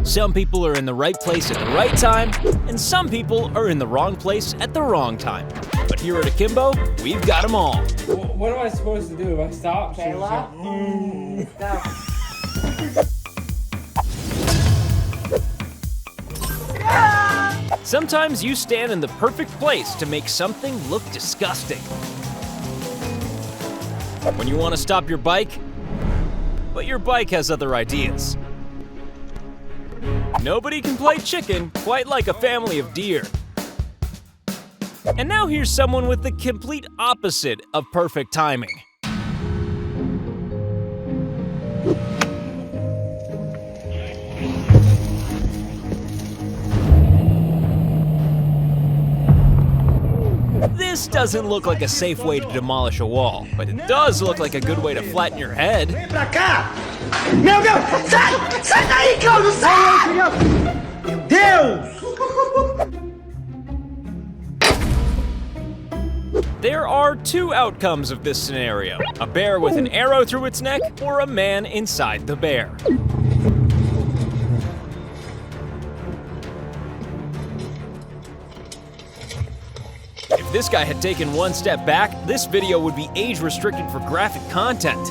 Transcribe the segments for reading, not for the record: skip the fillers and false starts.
Some people are in the right place at the right time, and some people are in the wrong place at the wrong time. But here at Akimbo, we've got them all. What am I supposed to do if I stop? Kayla? Go. Sometimes you stand in the perfect place to make something look disgusting. When you want to stop your bike, but your bike has other ideas. Nobody can play chicken quite like a family of deer. And now here's someone with the complete opposite of perfect timing. This doesn't look like a safe way to demolish a wall, but it does look like a good way to flatten your head. There are two outcomes of this scenario: a bear with an arrow through its neck, or a man inside the bear. If this guy had taken one step back, this video would be age-restricted for graphic content.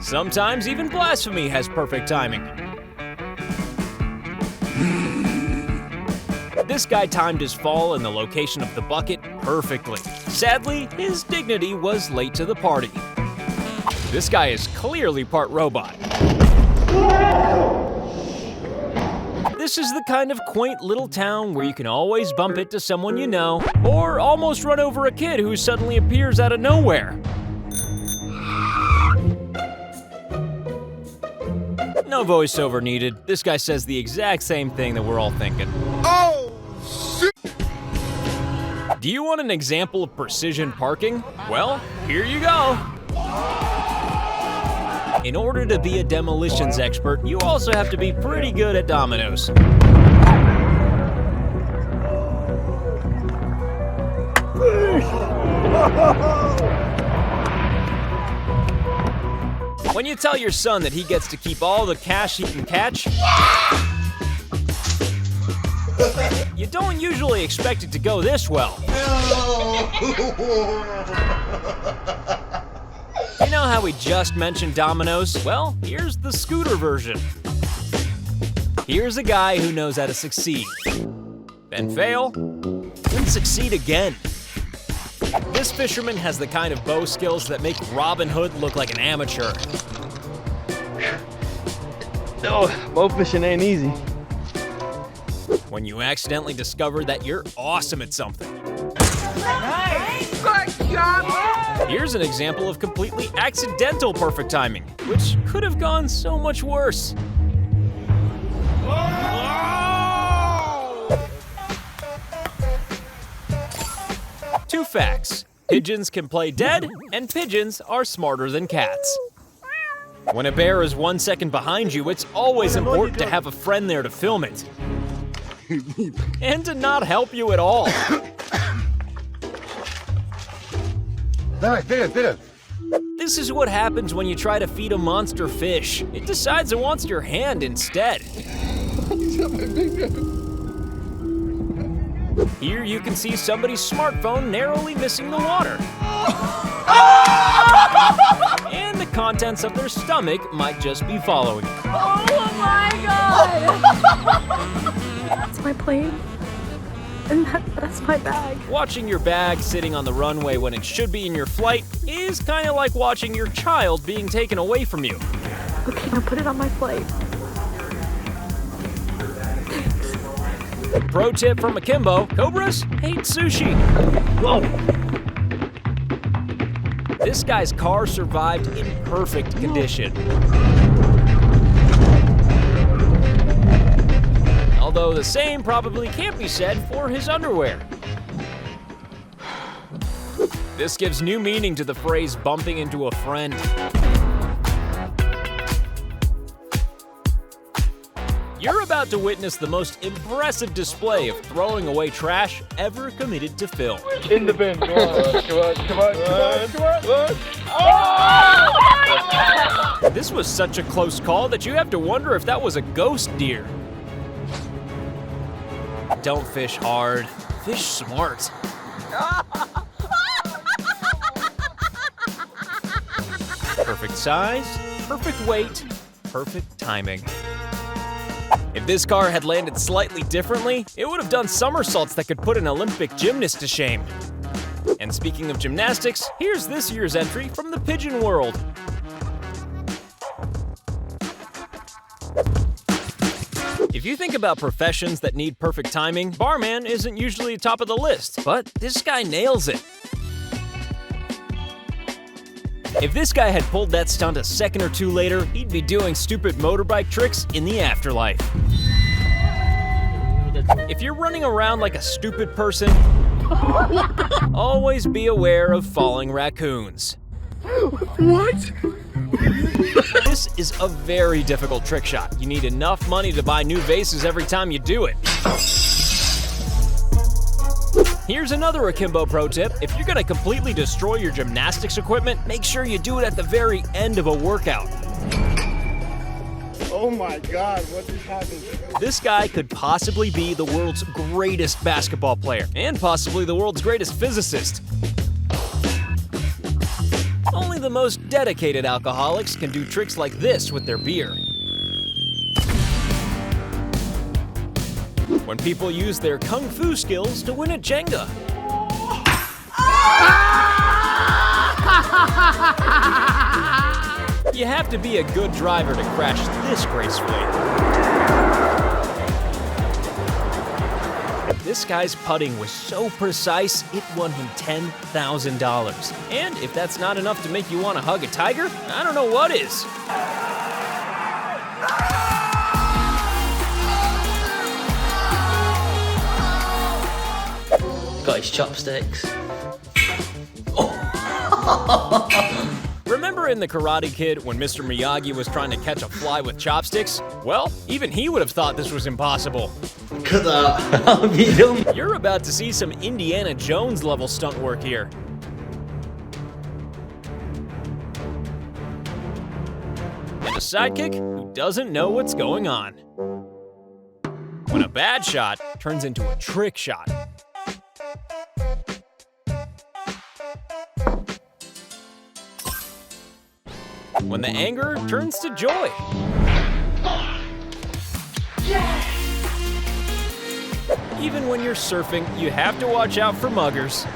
Sometimes even blasphemy has perfect timing. This guy timed his fall and the location of the bucket perfectly. Sadly, his dignity was late to the party. This guy is clearly part robot. This is the kind of quaint little town where you can always bump into someone you know, or almost run over a kid who suddenly appears out of nowhere. No voiceover needed. This guy says the exact same thing that we're all thinking. Oh, shit! Do you want an example of precision parking? Well, here you go. In order to be a demolitions expert, you also have to be pretty good at dominoes. When you tell your son that he gets to keep all the cash he can catch, you don't usually expect it to go this well. You know how we just mentioned dominoes? Well, here's the scooter version. Here's a guy who knows how to succeed, then fail, then succeed again. This fisherman has the kind of bow skills that make Robin Hood look like an amateur. No, bow fishing ain't easy. When you accidentally discover that you're awesome at something. Nice! Good job! Here's an example of completely accidental perfect timing, which could have gone so much worse. Two facts: pigeons can play dead, and pigeons are smarter than cats. When a bear is 1 second behind you, it's always important to have a friend there to film it. And to not help you at all. This is what happens when you try to feed a monster fish. It decides it wants your hand instead. Here you can see somebody's smartphone narrowly missing the water. And the contents of their stomach might just be following. Oh my god! That's my plane. And that's my bag. Watching your bag sitting on the runway when it should be in your flight is kind of like watching your child being taken away from you. Okay, now put it on my flight. Pro tip from Akimbo: cobras hate sushi. Whoa. This guy's car survived in perfect condition. Although the same probably can't be said for his underwear. This gives new meaning to the phrase bumping into a friend. You're about to witness the most impressive display of throwing away trash ever committed to film. In the bin, come on, come on, come on, come on, come on, come on. This was such a close call that you have to wonder if that was a ghost deer. Don't fish hard, fish smart. Perfect size, perfect weight, perfect timing. If this car had landed slightly differently, it would have done somersaults that could put an Olympic gymnast to shame. And speaking of gymnastics, here's this year's entry from the pigeon world. If you think about professions that need perfect timing, barman isn't usually top of the list, but this guy nails it. If this guy had pulled that stunt a second or two later, he'd be doing stupid motorbike tricks in the afterlife. If you're running around like a stupid person, always be aware of falling raccoons. What? This is a very difficult trick shot. You need enough money to buy new vases every time you do it. Here's another Akimbo pro tip. If you're gonna completely destroy your gymnastics equipment, make sure you do it at the very end of a workout. Oh my God, what just happened? This guy could possibly be the world's greatest basketball player, and possibly the world's greatest physicist. Only the most dedicated alcoholics can do tricks like this with their beer. When people use their kung fu skills to win at Jenga. You have to be a good driver to crash this gracefully. This guy's putting was so precise, it won him $10,000. And if that's not enough to make you want to hug a tiger, I don't know what is. Got his chopsticks. Remember in The Karate Kid when Mr. Miyagi was trying to catch a fly with chopsticks? Well, even he would have thought this was impossible. Cut that. I'll be done. You're about to see some Indiana Jones level stunt work here. And a sidekick who doesn't know what's going on. When a bad shot turns into a trick shot. When the anger turns to joy. Even when you're surfing, you have to watch out for muggers.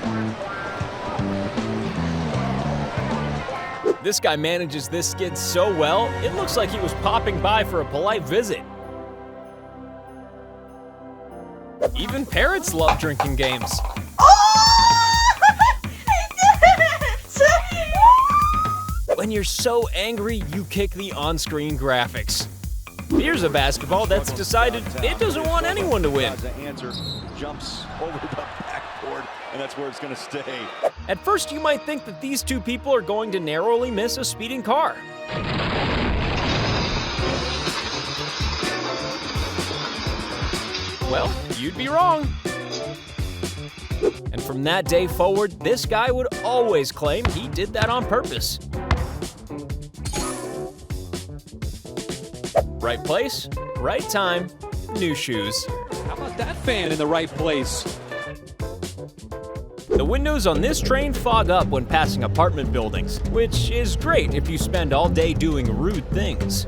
This guy manages this skid so well, it looks like he was popping by for a polite visit. Even parrots love drinking games. When you're so angry, you kick the on-screen graphics. Here's a basketball that's decided it doesn't want anyone to win. The answer jumps over the backboard, and that's where it's going to stay. At first, you might think that these two people are going to narrowly miss a speeding car. Well, you'd be wrong. And from that day forward, this guy would always claim he did that on purpose. Right place, right time, new shoes. How about that fan in the right place? The windows on this train fog up when passing apartment buildings, which is great if you spend all day doing rude things.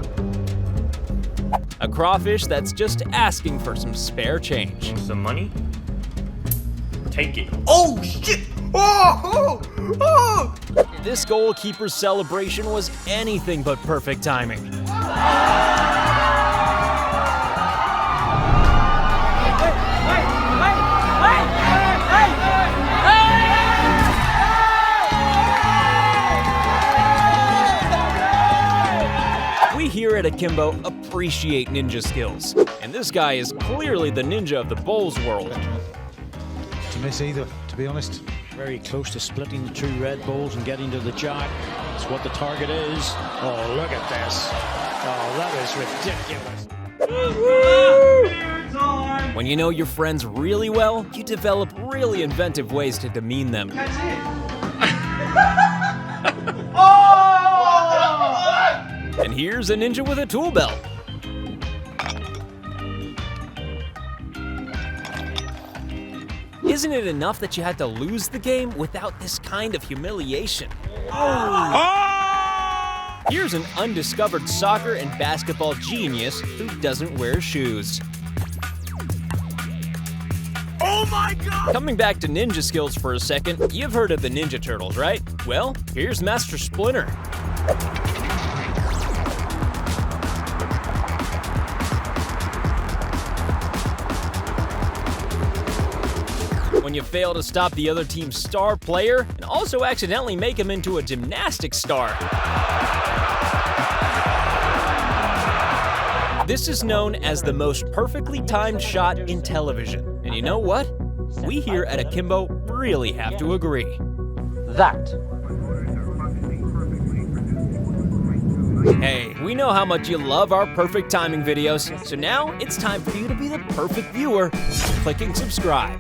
A crawfish that's just asking for some spare change. Some money? Take it. Oh shit! Oh! This goalkeeper's celebration was anything but perfect timing. We here at Akimbo appreciate ninja skills, and this guy is clearly the ninja of the bowls world. To miss either, to be honest. Very close to splitting the two red balls and getting to the jack. That's what the target is. Oh, look at this. Oh, that is ridiculous. When you know your friends really well, you develop really inventive ways to demean them. And here's a ninja with a tool belt. Isn't it enough that you had to lose the game without this kind of humiliation? Here's an undiscovered soccer and basketball genius who doesn't wear shoes. Oh my God! Coming back to ninja skills for a second, you've heard of the Ninja Turtles, right? Well, here's Master Splinter. When you fail to stop the other team's star player and also accidentally make him into a gymnastics star. This is known as the most perfectly timed shot in television. And you know what? We here at Akimbo really have to agree. Hey, we know how much you love our perfect timing videos, so now it's time for you to be the perfect viewer, clicking subscribe.